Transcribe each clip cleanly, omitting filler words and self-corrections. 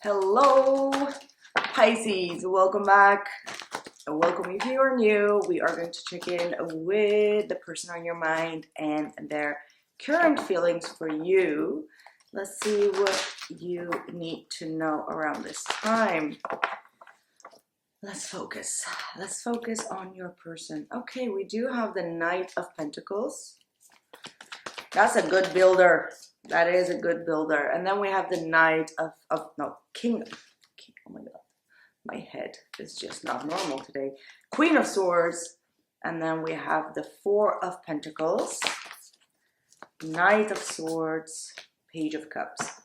Hello, Pisces. Welcome back. Welcome if you are new. We are going to check in with the person on your mind and their current feelings for you. Let's see what you need to know around this time. Let's focus. Let's focus on your person. Okay, we do have the Knight of Pentacles. That's a good builder. That is a good builder. And then we have the Knight King. Oh my God. My head is just not normal today. Queen of Swords. And then we have the Four of Pentacles. Knight of Swords. Page of Cups.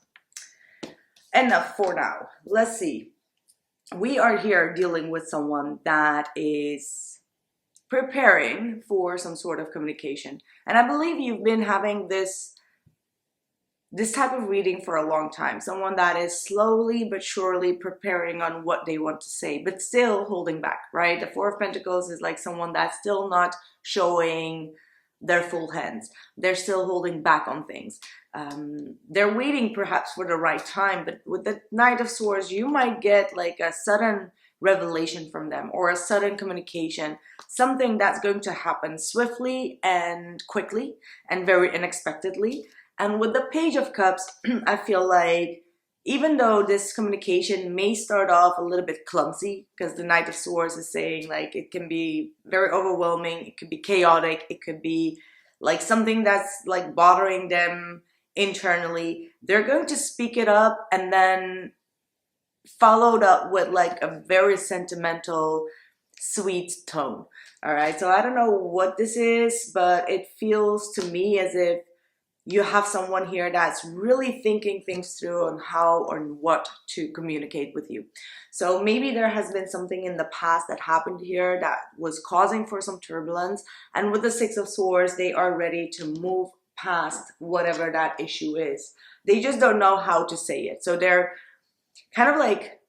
Enough for now. Let's see. We are here dealing with someone that is preparing for some sort of communication. And I believe you've been having this type of reading for a long time. Someone that is slowly but surely preparing on what they want to say, but still holding back, right? The Four of Pentacles is like someone that's still not showing their full hands. They're still holding back on things. They're waiting perhaps for the right time, but with the Knight of Swords, you might get like a sudden revelation from them or a sudden communication, something that's going to happen swiftly and quickly and very unexpectedly. And with the Page of Cups, I feel like even though this communication may start off a little bit clumsy, because the Knight of Swords is saying like it can be very overwhelming, it could be chaotic, it could be like something that's like bothering them internally, they're going to speak it up and then followed up with like a very sentimental, sweet tone. All right, so I don't know what this is, but it feels to me as if you have someone here that's really thinking things through on how or what to communicate with you. So maybe there has been something in the past that happened here that was causing for some turbulence. And with the Six of Swords, they are ready to move past whatever that issue is. They just don't know how to say it. So they're kind of like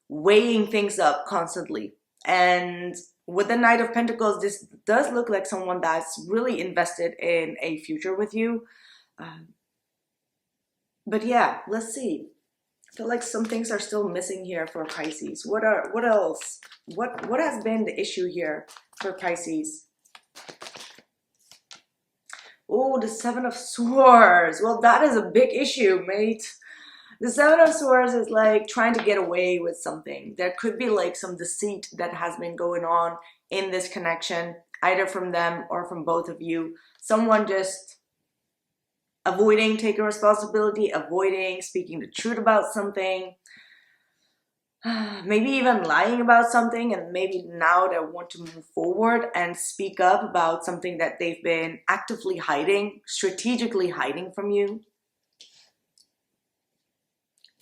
weighing things up constantly. And with the Knight of Pentacles, this does look like someone that's really invested in a future with you. But yeah, let's see. I feel like some things are still missing here for Pisces. What else? What has been the issue here for Pisces? Oh, the Seven of Swords. Well, that is a big issue, mate. The Seven of Swords is like trying to get away with something. There could be like some deceit that has been going on in this connection, either from them or from both of you. Someone just avoiding taking responsibility, avoiding speaking the truth about something, maybe even lying about something, and maybe now they want to move forward and speak up about something that they've been actively hiding, strategically hiding from you.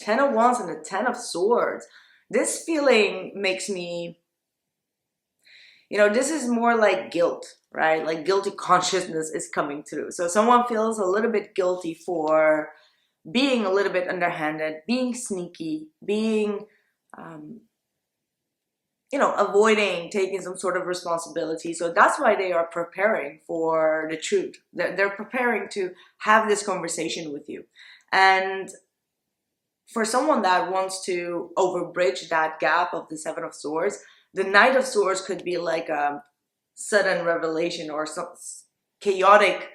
Ten of Wands and the Ten of Swords. This feeling makes me, this is more like guilt, right? Like guilty consciousness is coming through. So someone feels a little bit guilty for being a little bit underhanded, being sneaky, being, avoiding taking some sort of responsibility. So that's why they are preparing for the truth. They're preparing to have this conversation with you. And for someone that wants to overbridge that gap of the Seven of Swords, the Knight of Swords could be like a sudden revelation or some chaotic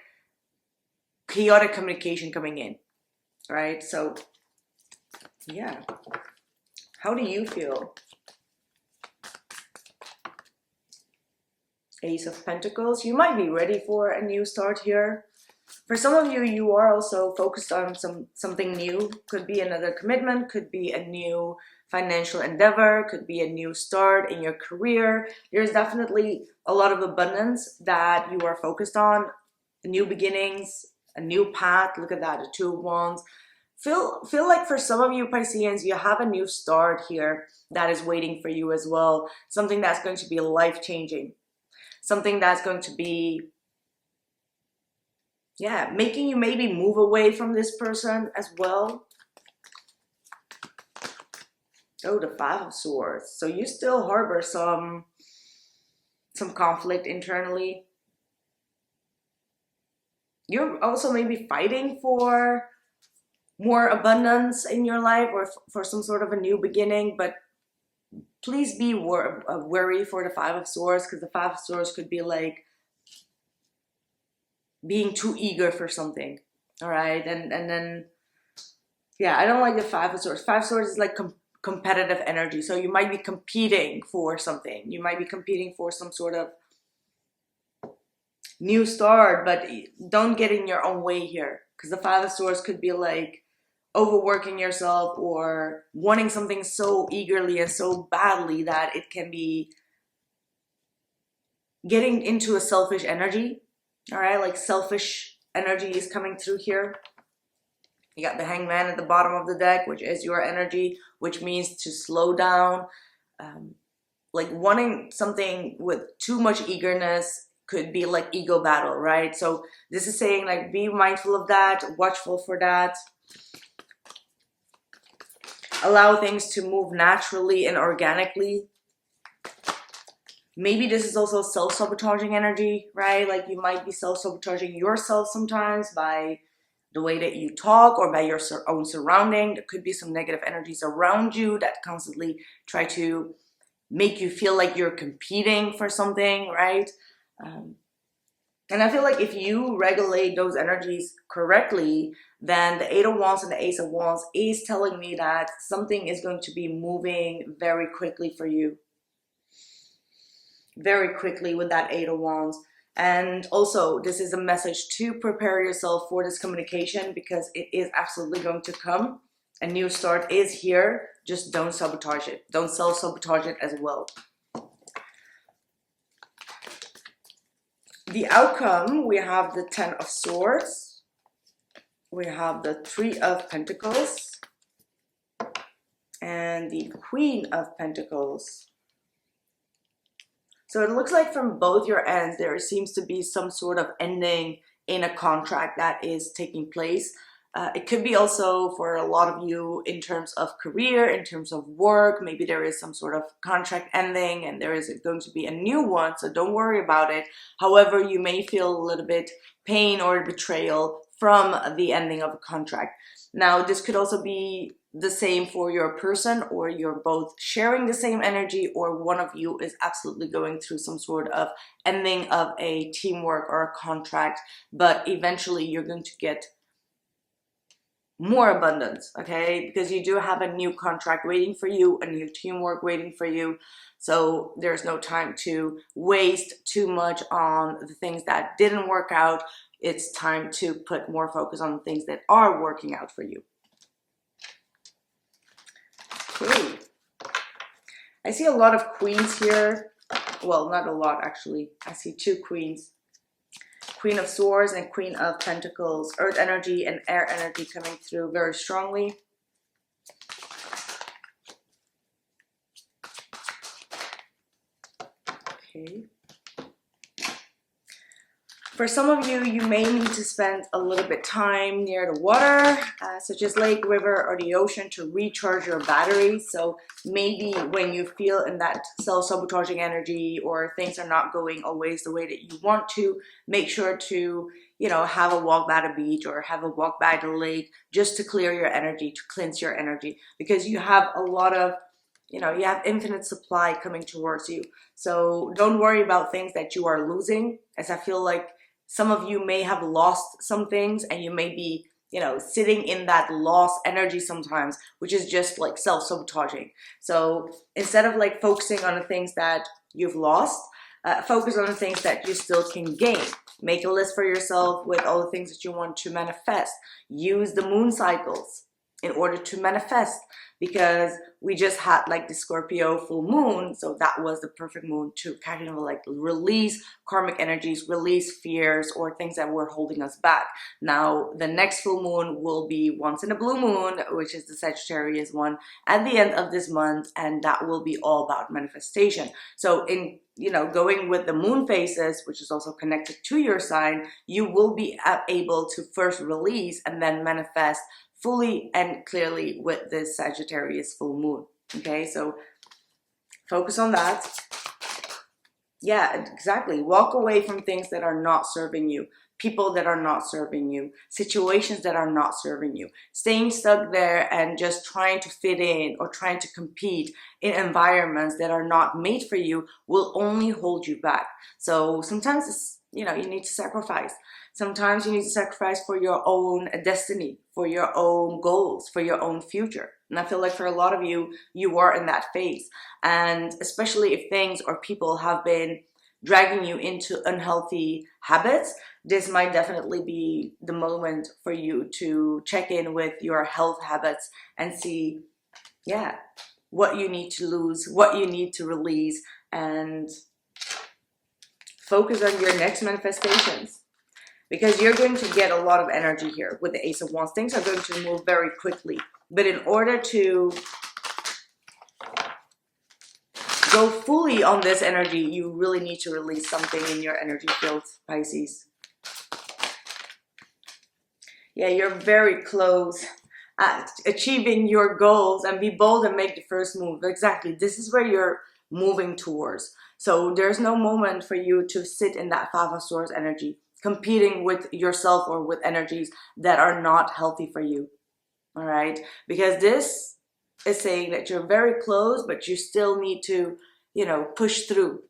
communication coming in, right? So, yeah. How do you feel? Ace of Pentacles. You might be ready for a new start here. For some of you, you are also focused on something new. Could be another commitment, could be a new financial endeavor, could be a new start in your career. There's definitely a lot of abundance that you are focused on. New beginnings, a new path. Look at that, the Two of Wands. Feel like for some of you Pisceans, you have a new start here that is waiting for you as well. Something that's going to be life-changing. Something that's going to be, yeah, making you maybe move away from this person as well. Oh, the Five of Swords. So you still harbor some conflict internally. You're also maybe fighting for more abundance in your life, or for some sort of a new beginning. But please be wary for the Five of Swords, because the Five of Swords could be like being too eager for something. All right, and then yeah, I don't like the Five of Swords. Five of Swords is like competitive energy. So you might be competing for something. You might be competing for some sort of new start, but don't get in your own way here, because the Five of Swords could be like overworking yourself or wanting something so eagerly and so badly that it can be getting into a selfish energy. All right, like selfish energy is coming through here. You got the Hangman at the bottom of the deck, which is your energy, which means to slow down. Like wanting something with too much eagerness could be like ego battle, right? So this is saying like be mindful of that, watchful for that. Allow things to move naturally and organically. Maybe this is also self-sabotaging energy, right? Like you might be self-sabotaging yourself sometimes by the way that you talk or by your own surrounding. There could be some negative energies around you that constantly try to make you feel like you're competing for something, right? And I feel like if you regulate those energies correctly, then the Eight of Wands and the Ace of Wands is telling me that something is going to be moving very quickly for you. Very quickly with that Eight of Wands. And also, this is a message to prepare yourself for this communication, because it is absolutely going to come. A new start is here. Just don't sabotage it. Don't self-sabotage it as well. The outcome, we have the Ten of Swords. We have the Three of Pentacles. And the Queen of Pentacles. So it looks like from both your ends, there seems to be some sort of ending in a contract that is taking place. It could be also for a lot of you in terms of career, in terms of work. Maybe there is some sort of contract ending and there is going to be a new one, so don't worry about it. However, you may feel a little bit pain or betrayal from the ending of a contract. Now, this could also be the same for your person, or you're both sharing the same energy, or one of you is absolutely going through some sort of ending of a teamwork or a contract, but eventually you're going to get more abundance, okay? Because you do have a new contract waiting for you, a new teamwork waiting for you. So there's no time to waste too much on the things that didn't work out. It's time to put more focus on the things that are working out for you. Okay. I see a lot of queens here. Well, not a lot actually. I see two queens. Queen of Swords and Queen of Pentacles. Earth energy and air energy coming through very strongly. Okay. For some of you, you may need to spend a little bit time near the water, such as lake, river, or the ocean, to recharge your batteries. So maybe when you feel in that self-sabotaging energy, or things are not going always the way that you want to, make sure to, you know, have a walk by the beach or have a walk by the lake, just to clear your energy, to cleanse your energy, because you have a lot of, you know, you have infinite supply coming towards you. So don't worry about things that you are losing, as I feel like some of you may have lost some things, and you may be, you know, sitting in that lost energy sometimes, which is just like self-sabotaging. So instead of like focusing on the things that you've lost, focus on the things that you still can gain. Make a list for yourself with all the things that you want to manifest. Use the moon cycles in order to manifest, because we just had like the Scorpio full moon, so that was the perfect moon to kind of like release karmic energies, release fears or things that were holding us back. Now the next full moon will be once in a blue moon, which is the Sagittarius one, at the end of this month, and that will be all about manifestation. So in, you know, going with the moon phases, which is also connected to your sign, you will be able to first release and then manifest fully and clearly with this Sagittarius full moon. Okay, so focus on that. Yeah, exactly. Walk away from things that are not serving you. people that are not serving you, situations that are not serving you. Staying stuck there and just trying to fit in or trying to compete in environments that are not made for you will only hold you back. So sometimes it's, you know, you need to sacrifice. Sometimes you need to sacrifice for your own destiny, for your own goals, for your own future. And I feel like for a lot of you, you are in that phase. And especially if things or people have been dragging you into unhealthy habits, this might definitely be the moment for you to check in with your health habits and see, yeah, what you need to lose, what you need to release, and focus on your next manifestations. Because you're going to get a lot of energy here with the Ace of Wands. Things are going to move very quickly. But in order to go fully on this energy, you really need to release something in your energy field, Pisces. Yeah, you're very close at achieving your goals, and be bold and make the first move. Exactly. This is where you're moving towards. So there's no moment for you to sit in that Five of Swords energy, competing with yourself or with energies that are not healthy for you. All right, because this is saying that you're very close, but you still need to, you know, push through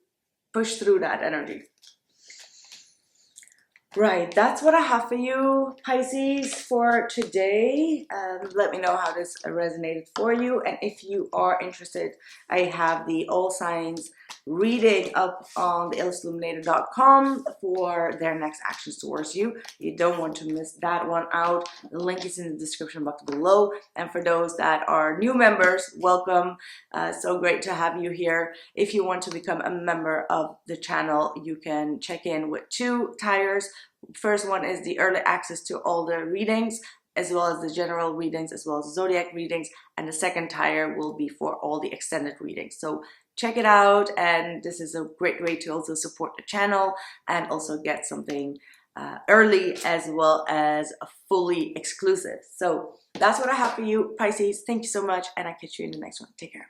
that energy. Right, that's what I have for you, Pisces, for today. Let me know how this resonated for you. And if you are interested, I have the all signs reading up on the illuminator.com for their next actions towards you. You don't want to miss that one out. The link is in the description box below. And for those that are new members, welcome. So great to have you here. If you want to become a member of the channel, you can check in with 2 tiers. First one is the early access to all the readings, as well as the general readings, as well as zodiac readings, and the second tier will be for all the extended readings. So check it out, and this is a great way to also support the channel and also get something early as well as a fully exclusive. So that's what I have for you, Pisces. Thank you so much, and I'll catch you in the next one. Take care.